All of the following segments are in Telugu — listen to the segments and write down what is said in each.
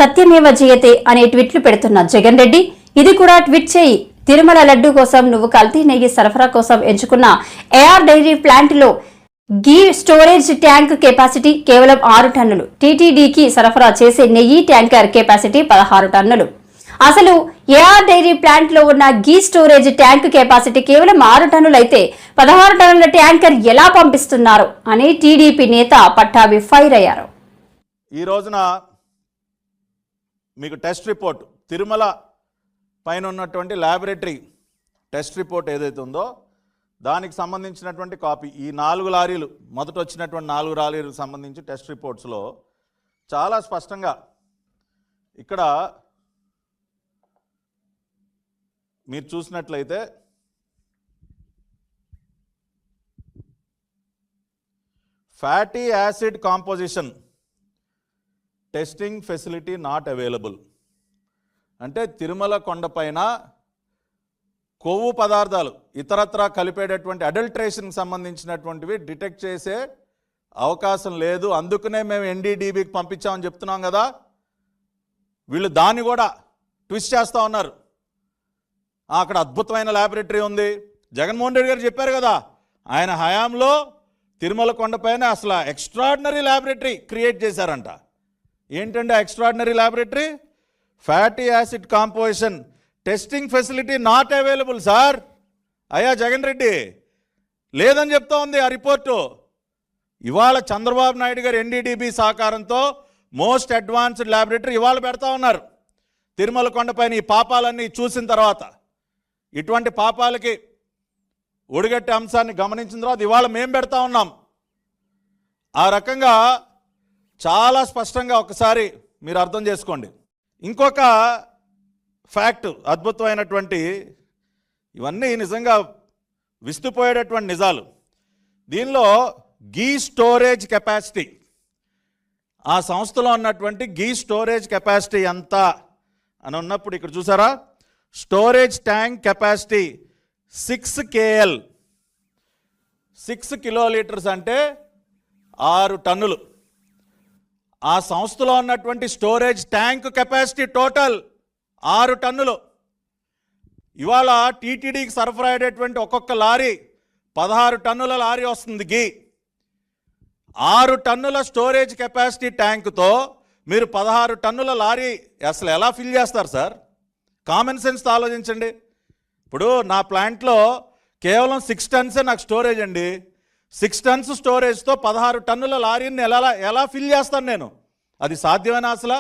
సత్యమేవ జయతే అనే ట్వీట్లు పెడుతున్న జగన్ రెడ్డి ఇది కూడా ట్వీట్ చేయి. తిరుమల లడ్డు కోసం నువ్వు కల్తీ నెయ్యి సరఫరా కోసం ఎంచుకున్న ఏఆర్ డైరీ ప్లాంట్ లో గీ స్టోరేజ్ ట్యాంక్ కెపాసిటీ కేవలం 6 టన్నులు. టీటీడీకి సరఫరా చేసే నెయ్యి ట్యాంకర్ కెపాసిటీ 16 టన్నులు. అసలు ఏఆర్ డైరీ ప్లాంట్ లో ఉన్న గీ స్టోరేజ్ ట్యాంక్ కెపాసిటీ కేవలం 6 టన్నులు అయితే 16 టన్నుల ట్యాంకర్ ఎలా పంపిస్తున్నారు అని టీడీపీ నేత పట్టాభి ఫైర్ అయ్యారు. ఈ రోజున మీకు టెస్ట్ రిపోర్ట్ తిరుమల పైన ఉన్నటువంటి ల్యాబొరేటరీ టెస్ట్ రిపోర్ట్ ఏదైతే ఉందో దానికి సంబంధించినటువంటి కాపీ ఈ 4 లారీలు మొదట వచ్చినటువంటి 4 లారీలకు సంబంధించి టెస్ట్ రిపోర్ట్స్లో చాలా స్పష్టంగా ఇక్కడ మీరు చూసినట్లయితే fatty acid composition testing facility not available అంటే తిరుమల కొండపైన కొవ్వు పదార్థాలు ఇతరత్రా కలిపేటటువంటి అడల్ట్రేషన్కి సంబంధించినటువంటివి డిటెక్ట్ చేసే అవకాశం లేదు, అందుకనే మేము ఎన్డీడీబీకి పంపించామని చెప్తున్నాం కదా. వీళ్ళు దాన్ని కూడా ట్విస్ట్ చేస్తూ ఉన్నారు. అక్కడ అద్భుతమైన ల్యాబొరేటరీ ఉంది. జగన్మోహన్ రెడ్డి గారు చెప్పారు కదా, ఆయన హయాంలో తిరుమల కొండపైన అసలు ఎక్స్ట్రాడినరీ ల్యాబొరేటరీ క్రియేట్ చేశారంట. ఏంటంటే extraordinary laboratory fatty acid composition testing facility not available. Sir అయ్యా జగన్ రెడ్డి లేదని చెప్తా ఉంది ఆ రిపోర్టు. ఇవాళ చంద్రబాబు నాయుడు గారు ఎన్డీడీబీ సహకారంతో మోస్ట్ అడ్వాన్స్డ్ ల్యాబొరేటరీ ఇవాళ పెడతా ఉన్నారు. తిరుమల కొండపైన ఈ పాపాలన్నీ చూసిన తర్వాత, ఇటువంటి పాపాలకి ఒడిగట్టే అంశాన్ని గమనించిన తర్వాత ఇవాళ మేము పెడతా ఉన్నాం. ఆ రకంగా చాలా స్పష్టంగా ఒకసారి మీరు అర్థం చేసుకోండి. ఇంకొక ఫ్యాక్ట్ అద్భుతమైనటువంటి, ఇవన్నీ నిజంగా విస్తుపోయేటటువంటి నిజాలు. దీనిలో గీ స్టోరేజ్ కెపాసిటీ, ఆ సంస్థలో ఉన్నటువంటి గీ స్టోరేజ్ కెపాసిటీ ఎంత అని ఉన్నప్పుడు ఇక్కడ చూసారా, storage tank capacity 6 KL, 6 kilolitres అంటే 6 టన్నులు. ఆ సంస్థలో ఉన్నటువంటి స్టోరేజ్ ట్యాంక్ కెపాసిటీ టోటల్ 6 టన్నులు. ఇవాళ టీటీడీకి సరఫరా అయ్యేటువంటి ఒక్కొక్క లారీ 16 టన్నుల లారీ వస్తుంది గీ. 6 టన్నుల స్టోరేజ్ కెపాసిటీ ట్యాంకుతో మీరు 16 టన్నుల లారీ అసలు ఎలా ఫిల్ చేస్తారు సార్? కామన్ సెన్స్తో ఆలోచించండి. ఇప్పుడు నా ప్లాంట్లో కేవలం 6 టన్సే నాకు స్టోరేజ్ అండి. 6 టన్స్ స్టోరేజ్తో 16 టన్నుల లారీని ఎలా ఫిల్ చేస్తాను నేను? అది సాధ్యమేనా? అసలు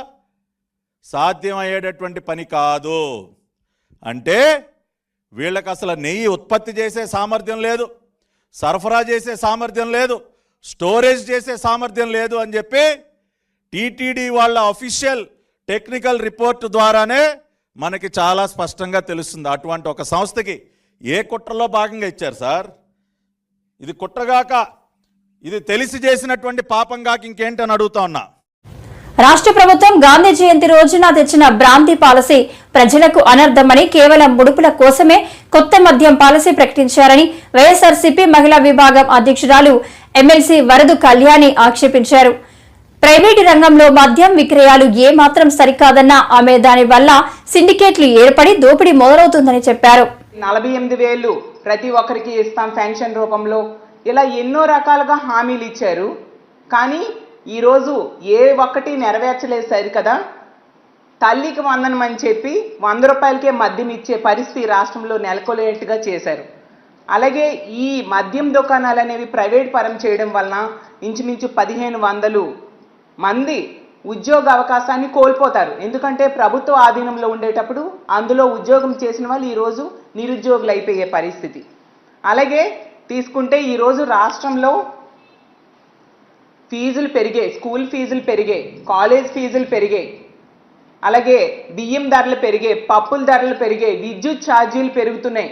సాధ్యమయ్యేటటువంటి పని కాదు. అంటే వీళ్ళకి అసలు నెయ్యి ఉత్పత్తి చేసే సామర్థ్యం లేదు, సరఫరా చేసే సామర్థ్యం లేదు, స్టోరేజ్ చేసే సామర్థ్యం లేదు అని చెప్పి టీటీడీ వాళ్ళ అఫీషియల్ టెక్నికల్ రిపోర్ట్ ద్వారానే మనకి చాలా స్పష్టంగా తెలుస్తుంది. అటువంటి ఒక సంస్థకి ఏ కుట్రలో భాగంగా ఇచ్చారు సార్? ఇది కుట్రగాక, ఇది తెలిసి చేసినటువంటి పాపంగాక ఇంకేంటని అడుగుతా ఉన్నా. రాష్ట్ర ప్రభుత్వం గాంధీ జయంతి రోజున తెచ్చిన బ్రాంతి పాలసీ ప్రజలకు అనర్థమని, కేవలం ముడుపుల కోసమే కొత్త మద్యం పాలసీ ప్రకటించారని వైఎస్ఆర్సీపీ మహిళా విభాగం అధ్యక్షురాలు ఎమ్మెల్సీ వరదు కళ్యాణి ఆక్షేపించారు. ప్రైవేటు రంగంలో మద్యం విక్రయాలు ఏమాత్రం సరికాదన్న ఆమె దాని వల్ల సిండికేట్లు ఏర్పడి దోపిడీ మొదలవుతుందని చెప్పారు. 48,000 ప్రతి ఒక్కరికి ఇస్తాం పెన్షన్ రూపంలో, ఇలా ఎన్నో రకాలుగా హామీలు ఇచ్చారు. కానీ ఈరోజు ఏ ఒక్కటి నెరవేర్చలేదు సరి కదా. తల్లికి వందనం అని చెప్పి 100 రూపాయలకే మద్యం ఇచ్చే పరిస్థితి రాష్ట్రంలో నెలకొలేట్టుగా చేశారు. అలాగే ఈ మద్యం దుకాణాలు అనేవి ప్రైవేట్ పరం చేయడం వలన ఇంచుమించు 1500 మంది ఉద్యోగ అవకాశాన్ని కోల్పోతారు. ఎందుకంటే ప్రభుత్వ ఆధీనంలో ఉండేటప్పుడు అందులో ఉద్యోగం చేసిన వాళ్ళు ఈరోజు నిరుద్యోగులు అయిపోయే పరిస్థితి. అలాగే తీసుకుంటే ఈరోజు రాష్ట్రంలో ఫీజులు పెరిగాయి, స్కూల్ ఫీజులు పెరిగాయి, కాలేజ్ ఫీజులు పెరిగాయి, అలాగే బియ్యం ధరలు పెరిగాయి, పప్పుల ధరలు పెరిగాయి, విద్యుత్ ఛార్జీలు పెరుగుతున్నాయి.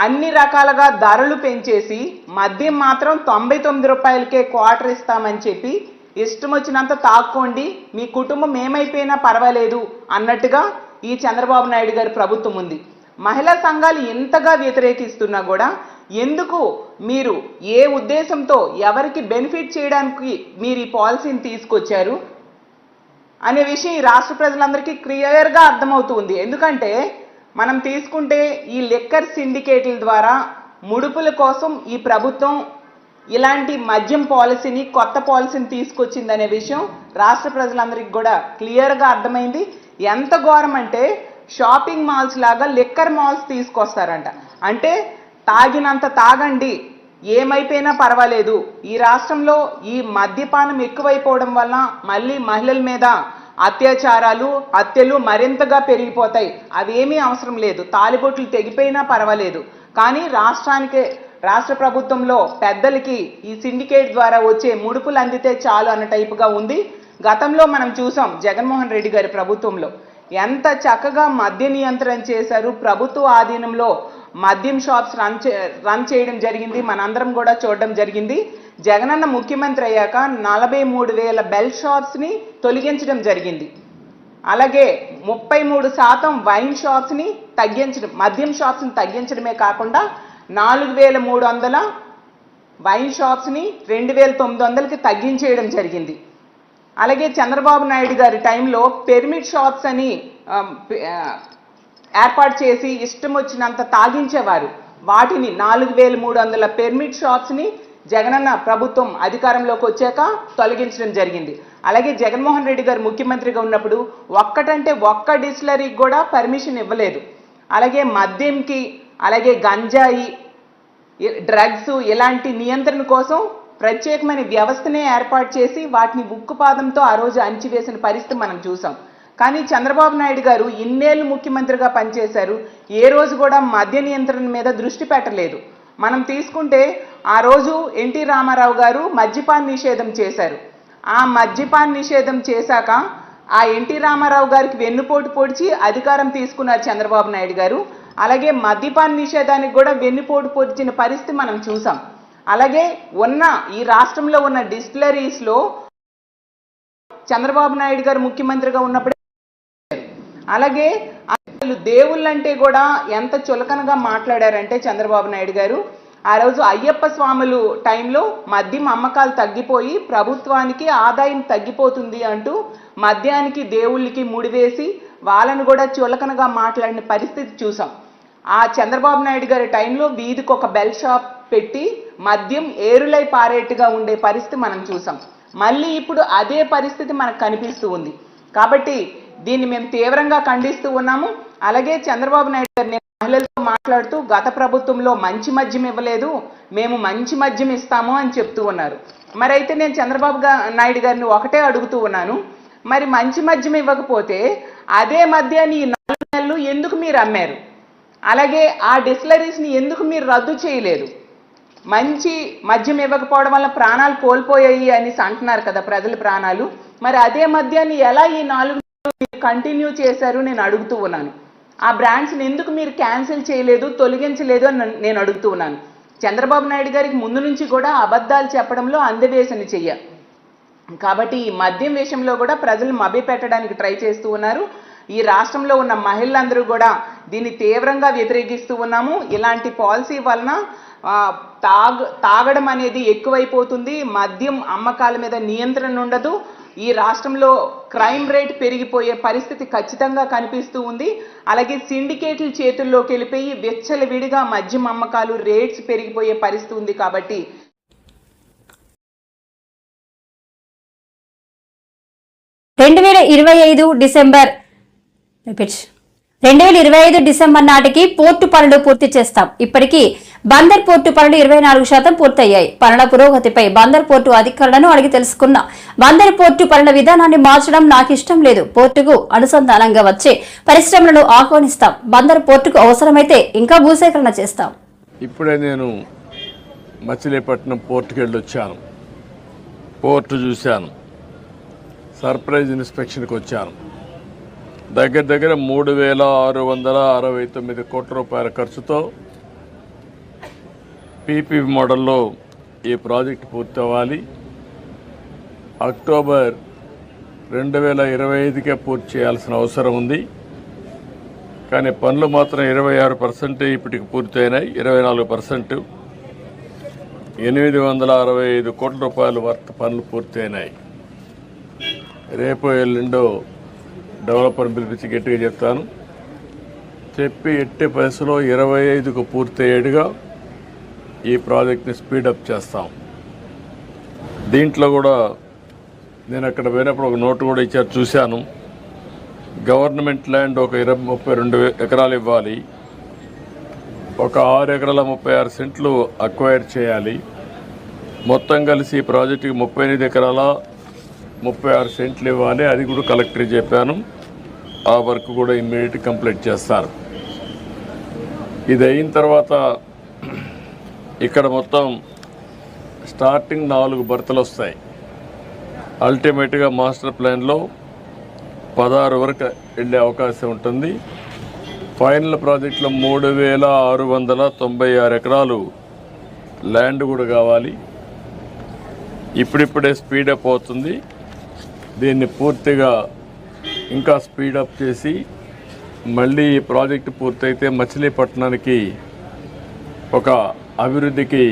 అన్ని రకాలుగా ధరలు పెంచేసి మద్యం మాత్రం 99 రూపాయలకే క్వార్టర్ ఇస్తామని చెప్పి ఇష్టం వచ్చినంత తాక్కోండి, మీ కుటుంబం ఏమైపోయినా పర్వాలేదు అన్నట్టుగా ఈ చంద్రబాబు నాయుడు గారి ప్రభుత్వం ఉంది. మహిళా సంఘాలు ఎంతగా వ్యతిరేకిస్తున్నా కూడా ఎందుకు మీరు ఏ ఉద్దేశంతో ఎవరికి బెనిఫిట్ చేయడానికి మీరు ఈ పాలసీని తీసుకొచ్చారు? అనే విషయం ఈ రాష్ట్ర ప్రజలందరికీ క్లియర్గా అర్థమవుతుంది. ఎందుకంటే మనం తీసుకుంటే ఈ లిక్కర్ సిండికేట్ల ద్వారా ముడుపుల కోసం ఈ ప్రభుత్వం ఇలాంటి మద్యం పాలసీని, కొత్త పాలసీని తీసుకొచ్చిందనే విషయం రాష్ట్ర ప్రజలందరికీ కూడా క్లియర్గా అర్థమైంది. ఎంత ఘోరం అంటే షాపింగ్ మాల్స్ లాగా లిక్కర్ మాల్స్ తీసుకొస్తారంట. అంటే తాగినంత తాగండి, ఏమైపోయినా పర్వాలేదు. ఈ రాష్ట్రంలో ఈ మద్యపానం ఎక్కువైపోవడం వల్ల మళ్ళీ మహిళల మీద అత్యాచారాలు, హత్యలు మరింతగా పెరిగిపోతాయి. అవేమీ అవసరం లేదు, తాలిబొట్లు తెగిపోయినా పర్వాలేదు. కానీ రాష్ట్ర ప్రభుత్వంలో పెద్దలకి ఈ సిండికేట్ ద్వారా వచ్చే ముడుపులు అందితే చాలు అన్న టైపుగా ఉంది. గతంలో మనం చూసాం జగన్మోహన్ రెడ్డి గారి ప్రభుత్వంలో ఎంత చక్కగా మద్య నియంత్రణ చేశారు. ప్రభుత్వ ఆధీనంలో మద్యం షాప్స్ రన్ చేయడం జరిగింది, మనందరం కూడా చూడడం జరిగింది. జగనన్న ముఖ్యమంత్రి అయ్యాక 43,000 బెల్ షాప్స్ని తొలగించడం జరిగింది. అలాగే 33% వైన్ షాప్స్ని తగ్గించడం, మద్యం షాప్స్ని తగ్గించడమే కాకుండా 4,300 వైన్ షాప్స్ని 2,900కి తగ్గించేయడం జరిగింది. అలాగే చంద్రబాబు నాయుడు గారి టైంలో పెర్మిట్ షాప్స్ అని ఏర్పాటు చేసి ఇష్టం వచ్చినంత తాగించేవారు. వాటిని 4,300 పెర్మిట్ షాప్స్ని జగనన్న ప్రభుత్వం అధికారంలోకి వచ్చాక తొలగించడం జరిగింది. అలాగే జగన్మోహన్ రెడ్డి గారు ముఖ్యమంత్రిగా ఉన్నప్పుడు ఒక్క డిస్టిలరీకి కూడా పర్మిషన్ ఇవ్వలేదు. అలాగే మద్యంకి, అలాగే గంజాయి, డ్రగ్స్ ఇలాంటి నియంత్రణ కోసం ప్రత్యేకమైన వ్యవస్థనే ఏర్పాటు చేసి వాటిని ఉక్కుపాదంతో ఆ రోజు అణిచివేసిన పరిస్థితి మనం చూసాం. కానీ చంద్రబాబు నాయుడు గారు ఇన్నేళ్ళు ముఖ్యమంత్రిగా పనిచేశారు, ఏ రోజు కూడా మద్య నియంత్రణ మీద దృష్టి పెట్టలేదు. మనం తీసుకుంటే ఆ రోజు ఎన్టీ రామారావు గారు మద్యపాన నిషేధం చేశారు. ఆ మద్యపాన నిషేధం చేశాక ఆ ఎన్టీ రామారావు గారికి వెన్నుపోటు పొడిచి అధికారం తీసుకున్నారు చంద్రబాబు నాయుడు గారు. అలాగే మద్యపాన నిషేధానికి కూడా వెన్నుపోటు పొడిచిన పరిస్థితి మనం చూసాం. అలాగే ఈ రాష్ట్రంలో ఉన్న డిస్టిలరీస్లో చంద్రబాబు నాయుడు గారు ముఖ్యమంత్రిగా ఉన్నప్పుడే, అలాగే దేవుళ్ళంటే కూడా ఎంత చులకనగా మాట్లాడారంటే చంద్రబాబు నాయుడు గారు ఆ రోజు అయ్యప్ప స్వాములు టైంలో మద్యం అమ్మకాలు తగ్గిపోయి ప్రభుత్వానికి ఆదాయం తగ్గిపోతుంది అంటూ మద్యానికి దేవుళ్ళకి ముడివేసి వాళ్ళను కూడా చులకనగా మాట్లాడిన పరిస్థితి చూసాం. ఆ చంద్రబాబు నాయుడు గారి టైంలో వీధికి ఒక బెల్ షాప్ పెట్టి మద్యం ఏరులై పారేట్టుగా ఉండే పరిస్థితి మనం చూసాం. మళ్ళీ ఇప్పుడు అదే పరిస్థితి మనకు కనిపిస్తూ ఉంది. కాబట్టి దీన్ని మేము తీవ్రంగా ఖండిస్తూ ఉన్నాము. అలాగే చంద్రబాబు నాయుడు గారు మహిళలతో మాట్లాడుతూ గత ప్రభుత్వంలో మంచి మద్యం ఇవ్వలేదు, మేము మంచి మద్యం ఇస్తాము అని చెప్తూ ఉన్నారు. మరి అయితే నేను చంద్రబాబు నాయుడు గారిని ఒకటే అడుగుతూ ఉన్నాను, మరి మంచి మద్యం ఇవ్వకపోతే అదే మద్యాన్ని ఈ 4 నెలలు ఎందుకు మీరు అమ్మారు? అలాగే ఆ డిస్టిలరీస్ని ఎందుకు మీరు రద్దు చేయలేదు? మంచి మద్యం ఇవ్వకపోవడం వల్ల ప్రాణాలు కోల్పోయాయి అని అంటున్నారు కదా, ప్రజల ప్రాణాలు. మరి అదే మద్యాన్ని ఎలా ఈ 4 నెలలు కంటిన్యూ చేశారు నేను అడుగుతూ ఉన్నాను. ఆ బ్రాండ్స్ని ఎందుకు మీరు క్యాన్సిల్ చేయలేదు, తొలగించలేదు అని నేను అడుగుతూ ఉన్నాను. చంద్రబాబు నాయుడు గారికి ముందు నుంచి కూడా అబద్ధాలు చెప్పడంలో అందవేశని చెయ్య. కాబట్టి ఈ మద్యం విషయంలో కూడా ప్రజలు మభ్యపెట్టడానికి ట్రై చేస్తూ ఉన్నారు. ఈ రాష్ట్రంలో ఉన్న మహిళలందరూ కూడా దీన్ని తీవ్రంగా వ్యతిరేకిస్తూ ఉన్నాము. ఇలాంటి పాలసీ వలన తాగడం అనేది ఎక్కువైపోతుంది, మద్యం అమ్మకాల మీద నియంత్రణ ఉండదు, ఈ రాష్ట్రంలో క్రైమ్ రేట్ పెరిగిపోయే పరిస్థితి ఖచ్చితంగా కనిపిస్తూ ఉంది. అలాగే సిండికేట్ల చేతుల్లోకి వెళ్ళిపోయి విచ్చలవిడిగా మద్యం అమ్మకాలు రేట్స్ పెరిగిపోయే పరిస్థితి ఉంది. కాబట్టి 2025 డిసెంబర్ నాటికి పోర్టు పనులు పూర్తి చేస్తాం. ఇప్పటికీ బందర్ పోర్టు పనులు 24% పూర్తయ్యాయి. పనుల పురోగతిపై బందర్ పోర్టు అధికారులను అడిగి తెలుసుకున్న బందర్ పోర్టు పనుల విధానాన్ని మార్చడం నాకు ఇష్టం లేదు. పోర్టుకు అనుసంధానంగా వచ్చే పరిశ్రమలను ఆహ్వానిస్తాం. బందర్ పోర్టుకు అవసరమైతే ఇంకా భూసేకరణ చేస్తాం. ఇప్పుడే నేను మచిలీపట్నం పోర్టుకి వెళ్ళొచ్చాను, పోర్టు చూశాను, సర్ప్రైజ్ ఇన్స్పెక్షన్కి వచ్చాను. దగ్గర 3,669 కోట్ల రూపాయల ఖర్చుతో పీపీ మోడల్లో ఈ ప్రాజెక్ట్ పూర్తి అవ్వాలి. అక్టోబర్ 2025కే పూర్తి చేయాల్సిన అవసరం ఉంది. కానీ పనులు మాత్రం 26% ఇప్పటికి పూర్తయినాయి. 24% 865 కోట్ల రూపాయల వర్త్ పనులు పూర్తయినాయి. రేపు ఎల్లుండో డెవలపర్ని పిలిపించి గట్టిగా చెప్తాను. చెప్పి ఎట్టి పరిస్థితిలో 25కు పూర్తయ్యేట్టుగా ఈ ప్రాజెక్ట్ని స్పీడప్ చేస్తాం. దీంట్లో కూడా నేను అక్కడ పోయినప్పుడు ఒక నోటు కూడా ఇచ్చారు, చూశాను. గవర్నమెంట్ ల్యాండ్ ఒక 32 ఎకరాలు ఇవ్వాలి, ఒక 6 ఎకరాల 36 సెంట్లు అక్వైర్ చేయాలి. మొత్తం కలిసి ఈ ప్రాజెక్టుకి 38 ఎకరాల 36 సెంట్లు ఇవ్వాలి. అది కూడా కలెక్టర్కి చెప్పాను. ఆ వర్క్ కూడా ఇమ్మీడియట్ కంప్లీట్ చేస్తారు. ఇది అయిన తర్వాత ఇక్కడ మొత్తం స్టార్టింగ్ 4 బర్తలు వస్తాయి. అల్టిమేట్గా మాస్టర్ ప్లాన్లో 16 వరకు వెళ్ళే అవకాశం ఉంటుంది. ఫైనల్ ప్రాజెక్టులో 3696 ఎకరాలు ల్యాండ్ కూడా కావాలి. ఇప్పుడిప్పుడే స్పీడప్ అవుతుంది. దీన్ని పూర్తిగా ఇంకా స్పీడప్ చేసి మళ్ళీ ఈ ప్రాజెక్టు పూర్తయితే మచిలీపట్నానికి ఒక అభివృద్ధికి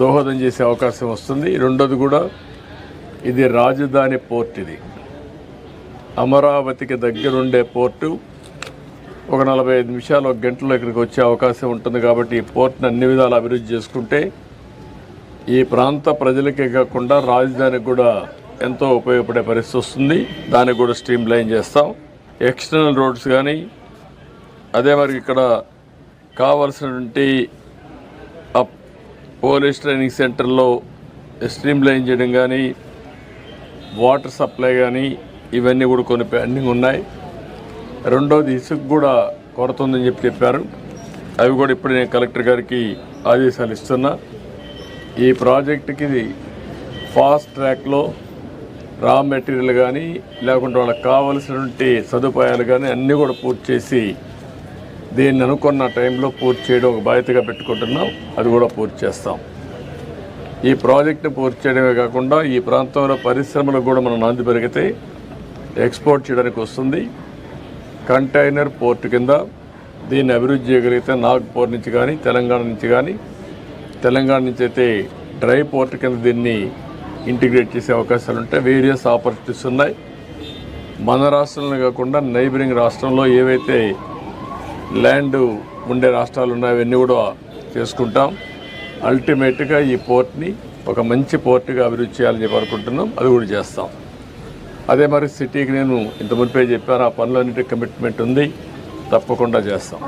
దోహదం చేసే అవకాశం వస్తుంది. రెండోది కూడా ఇది రాజధాని పోర్ట్. ఇది అమరావతికి దగ్గరుండే పోర్టు. ఒక 45 నిమిషాలు, 1 గంటలో ఇక్కడికి వచ్చే అవకాశం ఉంటుంది. కాబట్టి ఈ పోర్ట్ని అన్ని విధాలు అభివృద్ధి చేసుకుంటే ఈ ప్రాంత ప్రజలకే కాకుండా రాజధానికి కూడా ఎంతో ఉపయోగపడే పరిస్థితి వస్తుంది. దానికి కూడా స్ట్రీమ్ లైన్ చేస్తాం. ఎక్స్టర్నల్ రోడ్స్ కానీ, అదే మరి ఇక్కడ కావాల్సినటువంటి పోలీస్ ట్రైనింగ్ సెంటర్లో స్ట్రీమ్ లైన్ చేయడం కానీ, వాటర్ సప్లై కానీ, ఇవన్నీ కూడా కొన్ని పెండింగ్ ఉన్నాయి. రెండోది ఇసుక కూడా కొరత ఉందని చెప్పారు. అవి కూడా ఇప్పుడు నేను కలెక్టర్ గారికి ఆదేశాలు ఇస్తున్నా. ఈ ప్రాజెక్టుకి ఫాస్ట్ ట్రాక్లో రా మెటీరియల్ కానీ, లేకుంటే వాళ్ళకి కావలసినటువంటి సదుపాయాలు కానీ అన్నీ కూడా పూర్తి చేసి దీన్ని అనుకున్న టైంలో పూర్తి చేయడం ఒక బాధ్యతగా పెట్టుకుంటున్నాం. అది కూడా పూర్తి చేస్తాం. ఈ ప్రాజెక్టుని పూర్తి చేయడమే కాకుండా ఈ ప్రాంతంలో పరిశ్రమలకు కూడా మనం నాంది పెరిగితే ఎక్స్పోర్ట్ చేయడానికి వస్తుంది. కంటైనర్ పోర్ట్ కింద దీన్ని అభివృద్ధి చేయగలిగితే నాగ్పూర్ నుంచి కానీ, తెలంగాణ నుంచి అయితే డ్రై పోర్ట్ కింద దీన్ని ఇంటిగ్రేట్ చేసే అవకాశాలు ఉంటాయి. వేరియస్ ఆపర్చునిటీస్ ఉన్నాయి. మన రాష్ట్రంలో కాకుండా నైబరింగ్ రాష్ట్రంలో ఏవైతే ల్యాండ్ ఉండే రాష్ట్రాలు ఉన్నాయో అవన్నీ కూడా చేసుకుంటాం. అల్టిమేట్గా ఈ పోర్ట్ని ఒక మంచి పోర్ట్గా అభివృద్ధి చేయాలని చెప్పి అనుకుంటున్నాం. అది కూడా చేస్తాం. అదే మరి సిటీకి నేను ఇంత మునిపే చెప్పాను, ఆ పనులన్నిటి కమిట్మెంట్ ఉంది, తప్పకుండా చేస్తాం.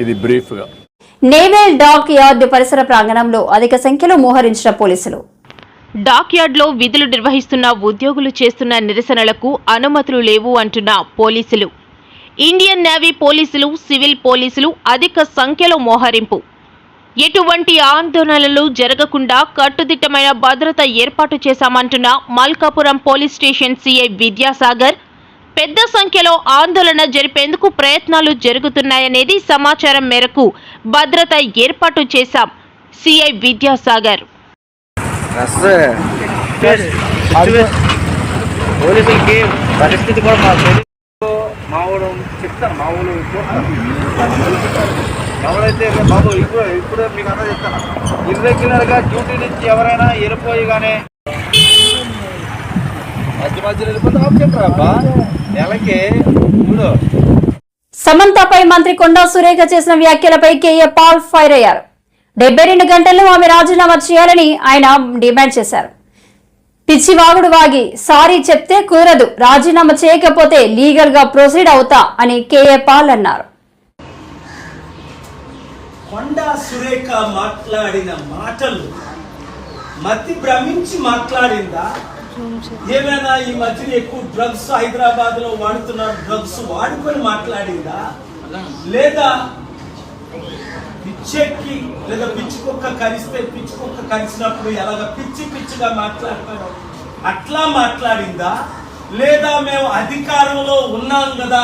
ఇది బ్రీఫ్గా. నేవల్ డాక్ యార్డ్ పరిసర ప్రాంగణంలో అధిక సంఖ్యలో మోహరించిన పోలీసులు. డాక్ యార్డ్లో విధులు నిర్వహిస్తున్న ఉద్యోగులు చేస్తున్న నిరసనలకు అనుమతులు లేవు అంటున్న పోలీసులు. ఇండియన్ నేవీ పోలీసులు, సివిల్ పోలీసులు అధిక సంఖ్యలో మోహరింపు. ఎటువంటి ఆందోళనలు జరగకుండా కట్టుదిట్టమైన భద్రత ఏర్పాటు చేశామంటున్న Malkapuram police station CI Vidyasagar. పెద్ద సంఖ్యలో ఆందోళన జరిపేందుకు ప్రయత్నాలు జరుగుతున్నాయనేది సమాచారం మేరకు భద్రత ఏర్పాటు చేశాం. సిఐ విద్యాసాగర్. పోలీసులకి పరిస్థితి కూడా మా ఊరు చెప్తాను. మా ఊరు ఎవరైతే బాబు ఇప్పుడు మీకు అంతా చెప్తాను, ఇర్రెగ్యులర్గా డ్యూటీ నుంచి ఎవరైనా వెళ్ళిపోయిగానే మధ్యలో వెళ్ళిపోతే ఆఫ్ చెప్పరా అబ్బా నెలకి. ఇప్పుడు సమంతపై మంత్రి కొండా సురేఖ చేసిన వ్యాఖ్యలపై కేఏ పాల్ ఫైర్ అయ్యారు. 72 గంటల్లో ఆమె రాజీనామా చేయాలని ఆయన డిమాండ్ చేశారు. పిచ్చివాగుడు వాగి సారీ చెప్తే కుదరదు, రాజీనామా చేయకపోతే లీగల్ గా ప్రొసీడ్ అవుతా అని కేఏ పాల్ అన్నారు. కొండా సురేఖ మాట్లాడిన మాటలు మతి భ్రమించి మాట్లాడిందా? ఏమైనా ఈ మధ్య ఎక్కువ డ్రగ్స్ హైదరాబాద్ లో వాడుతున్నారు, డ్రగ్స్ వాడుకొని మాట్లాడిందా? లేదా పిచ్చెక్కి, లేదా పిచ్చుకొక్క కరిస్తే పిచ్చుకొక్క కరిసినప్పుడు ఎలాగ పిచ్చిగా మాట్లాడతారో అట్లా మాట్లాడిందా? లేదా మేము అధికారంలో ఉన్నాం కదా,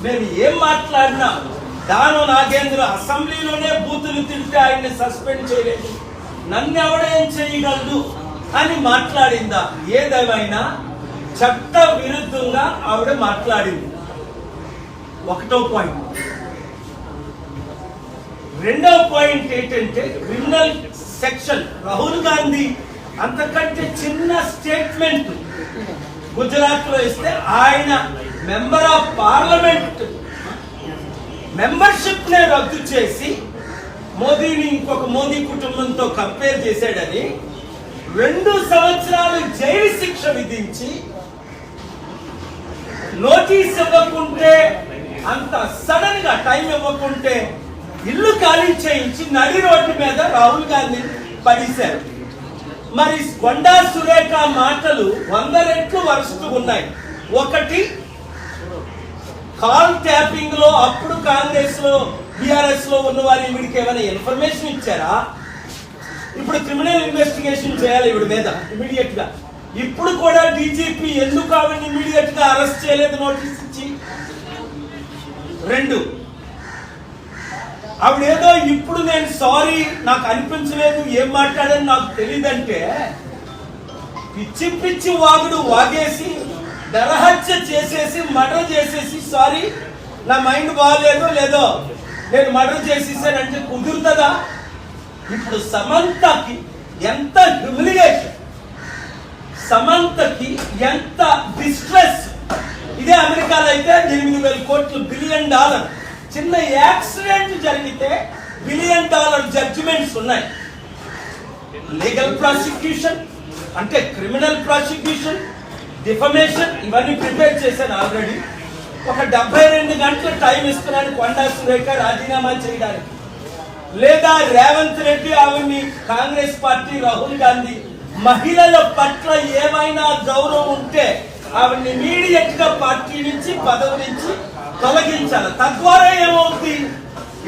మేము ఏం మాట్లాడినా దాను నాగేంద్ర అసెంబ్లీలోనే బూతులు తింటే ఆయన్ని సస్పెండ్ చేయలేదు, నన్ను ఎవడేం చేయగలదు అని మాట్లాడిందా? ఏదేమైనా చట్ట విరుద్ధంగా ఆవిడ మాట్లాడింది. ఒకటో పాయింట్. రెండవ పాయింట్ ఏంటంటే క్రిమినల్ సెక్షన్. రాహుల్ గాంధీ అంతకంటే చిన్న స్టేట్మెంట్ గుజరాత్లో ఇస్తే ఆయన మెంబర్ ఆఫ్ పార్లమెంట్ మెంబర్షిప్నే రద్దు చేసి మోదీని ఇంకొక మోదీ కుటుంబంతో కంపేర్ చేశాడని 2 సంవత్సరాలు జైలు శిక్ష విధించి నోటీస్ ఇవ్వకుంటే, అంత సడన్ గా టైం ఇవ్వకుంటే ఇల్లు ఖాళీ చేయించి నడి రోడ్డు మీద రాహుల్ గాంధీ పడేశారు. మరి కొండా సురేఖ మాటలు 100 రెట్లు వరస్ట్ ఉన్నాయి. ఒకటి, కాల్ ట్యాపింగ్ లో అప్పుడు కాంగ్రెస్ లో బీఆర్ఎస్ లో ఉన్న వారి వీడికి ఏమైనా ఇన్ఫర్మేషన్ ఇచ్చారా? ఇప్పుడు క్రిమినల్ ఇన్వెస్టిగేషన్ చేయాలి వీడి మీద ఇమీడియట్ గా. ఇప్పుడు కూడా డీజీపీ ఎందుకు ఆవిడని ఇమీడియట్ గా అరెస్ట్ చేయలేదు నోటీస్ ఇచ్చి? 2, ఆవిడేదో ఇప్పుడు నేను సారీ నాకు అనిపించలేదు, ఏం మాట్లాడని నాకు తెలియదంటే పిచ్చి పిచ్చి వాగుడు వాగేసి నరహత్య చేసేసి మర్డర్ చేసేసి సారీ నా మైండ్ బాగాలేదు లేదో నేను మర్డర్ చేసేసానంటే కుదురుతుందా? ఇప్పుడు సమంతకి ఎంత హ్యూమిలియేషన్, సమంతకి ఎంత డిస్ట్రెస్. ఇదే అమెరికాలో అయితే 8,000 కోట్లు $1 బిలియన్ చిన్న యాక్సిడెంట్ జరిగితే $1 బిలియన్ జడ్జిమెంట్స్ ఉన్నాయి. లీగల్ ప్రాసిక్యూషన్ అంటే క్రిమినల్ ప్రాసిక్యూషన్, డిఫమేషన్ ఇవన్నీ ప్రిపేర్ చేశాను ఆల్రెడీ. ఒక 72 గంటల టైం ఇస్తున్నాను కొండా సురేఖ రాజీనామా చేయడానికి. లేదా రేవంత్ రెడ్డి ఆవిడ్ని కాంగ్రెస్ పార్టీ రాహుల్ గాంధీ మహిళల పట్ల ఏమైనా గౌరవం ఉంటే ఆవిడ్ని ఇమీడియట్ గా పార్టీ నుంచి పదవి నుంచి తొలగించాలి. తద్వారా ఏమవుతుంది?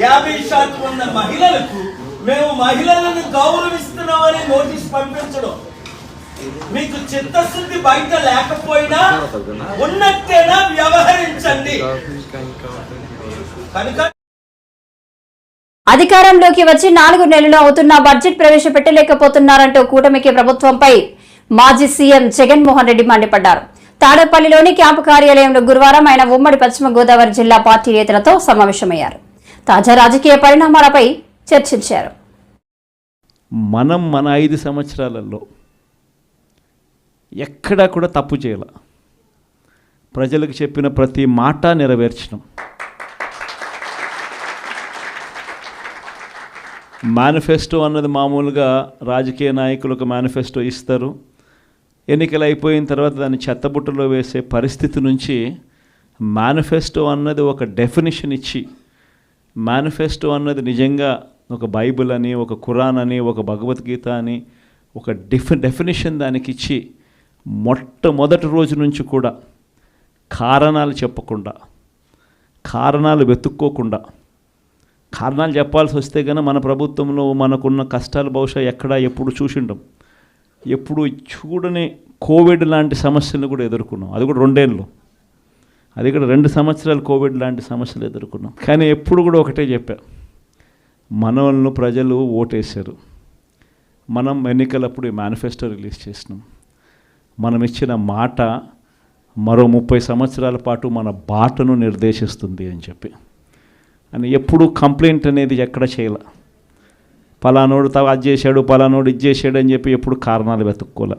50% ఉన్న మహిళలకు మేము మహిళలను గౌరవిస్తున్నామని నోటీస్ పంపించడం. మీకు చిత్తశుద్ధి బయట లేకపోయినా ఉన్నట్టేనా వ్యవహరించండి. కనుక అధికారంలోకి వచ్చి 4 నెలలు అవుతున్నా బడ్జెట్ ప్రవేశపెట్టలేకపోతున్నారంటూ కూటమికి ప్రభుత్వంపై మాజీ సీఎం జగన్మోహన్ రెడ్డి మండిపడ్డారు. తాడేపల్లిలోని క్యాంపు కార్యాలయంలో గురువారం ఆయన ఉమ్మడి పశ్చిమ గోదావరి జిల్లా పార్టీ నేతలతో సమావేశమయ్యారు. తాజా రాజకీయ పరిణామాలపై చర్చించారు. మన 5 సంవత్సరాలలో ఎక్కడా కూడా తప్పు చేయాల, ప్రజలకు చెప్పిన ప్రతి మాట నెరవేర్చడం. మేనిఫెస్టో అన్నది మామూలుగా రాజకీయ నాయకులకు మేనిఫెస్టో ఇస్తారు, ఎన్నికలు అయిపోయిన తర్వాత దాన్ని చెత్తబుట్టలో వేసే పరిస్థితి నుంచి మేనిఫెస్టో అన్నది ఒక డెఫినిషన్ ఇచ్చి, మేనిఫెస్టో అన్నది నిజంగా ఒక బైబిల్ అని, ఒక ఖురాన్ అని, ఒక భగవద్గీత అని ఒక డెఫినిషన్ దానికి ఇచ్చి మొట్టమొదటి రోజు నుంచి కూడా కారణాలు చెప్పకుండా, కారణాలు వెతుక్కోకుండా, కారణాలు చెప్పాల్సి వస్తే కనుక మన ప్రభుత్వంలో మనకున్న కష్టాలు బహుశా ఎక్కడా ఎప్పుడు చూసిండం. ఎప్పుడు చూడని కోవిడ్ లాంటి సమస్యలను కూడా ఎదుర్కొన్నాం. అది కూడా 2 ఏళ్ళు, అది కూడా 2 సంవత్సరాలు కోవిడ్ లాంటి సమస్యలు ఎదుర్కొన్నాం. కానీ ఎప్పుడు కూడా ఒకటే చెప్పా, మనల్ని ప్రజలు ఓటేశారు, మనం ఎన్నికలప్పుడు ఈ మేనిఫెస్టో రిలీజ్ చేసినాం, మనం ఇచ్చిన మాట మరో 30 సంవత్సరాల పాటు మన బాటను నిర్దేశిస్తుంది అని చెప్పి. అని ఎప్పుడు కంప్లైంట్ అనేది ఎక్కడ చేయాల, పలానోడు అది చేశాడు, పలానోడు ఇది చేశాడు అని చెప్పి ఎప్పుడు కారణాలు వెతుక్కోలే,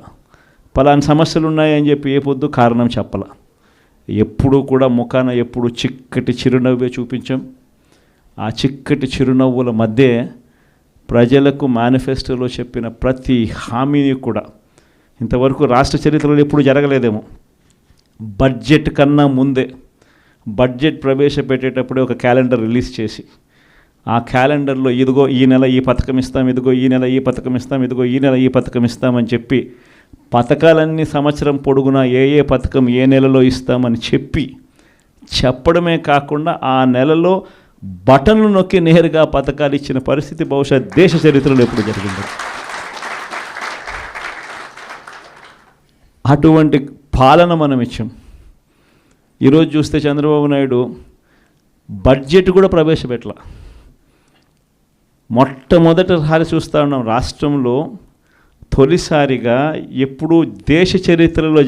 పలానా సమస్యలు ఉన్నాయని చెప్పి ఏ పొద్దు కారణం చెప్పాల. ఎప్పుడు కూడా ముఖాన ఎప్పుడు చిక్కటి చిరునవ్వే చూపించాం. ఆ చిక్కటి చిరునవ్వుల మధ్య ప్రజలకు మేనిఫెస్టోలో చెప్పిన ప్రతి హామీని కూడా ఇంతవరకు రాష్ట్ర చరిత్రలో ఎప్పుడు జరగలేదేమో. బడ్జెట్ కన్నా ముందే బడ్జెట్ ప్రవేశపెట్టేటప్పుడే ఒక క్యాలెండర్ రిలీజ్ చేసి, ఆ క్యాలెండర్లో ఇదిగో ఈ నెల ఈ పథకం ఇస్తాం, ఇదిగో ఈ నెల ఈ పథకం ఇస్తాం, ఇదిగో ఈ నెల ఈ పథకం ఇస్తామని చెప్పి పథకాలన్నీ సంవత్సరం పొడుగునా ఏ పథకం ఏ నెలలో ఇస్తామని చెప్పడమే కాకుండా ఆ నెలలో బటన్లు నొక్కి నేరుగా పథకాలు ఇచ్చిన పరిస్థితి బహుశా దేశ చరిత్రలో ఎప్పుడు జరిగింది. అటువంటి పాలన మనం ఇచ్చాం. ఈరోజు చూస్తే చంద్రబాబు నాయుడు బడ్జెట్ కూడా ప్రవేశపెట్టలా. మొట్టమొదటిసారి చూస్తూ ఉన్నాం రాష్ట్రంలో తొలిసారిగా ఎప్పుడూ దేశ చరిత్రలో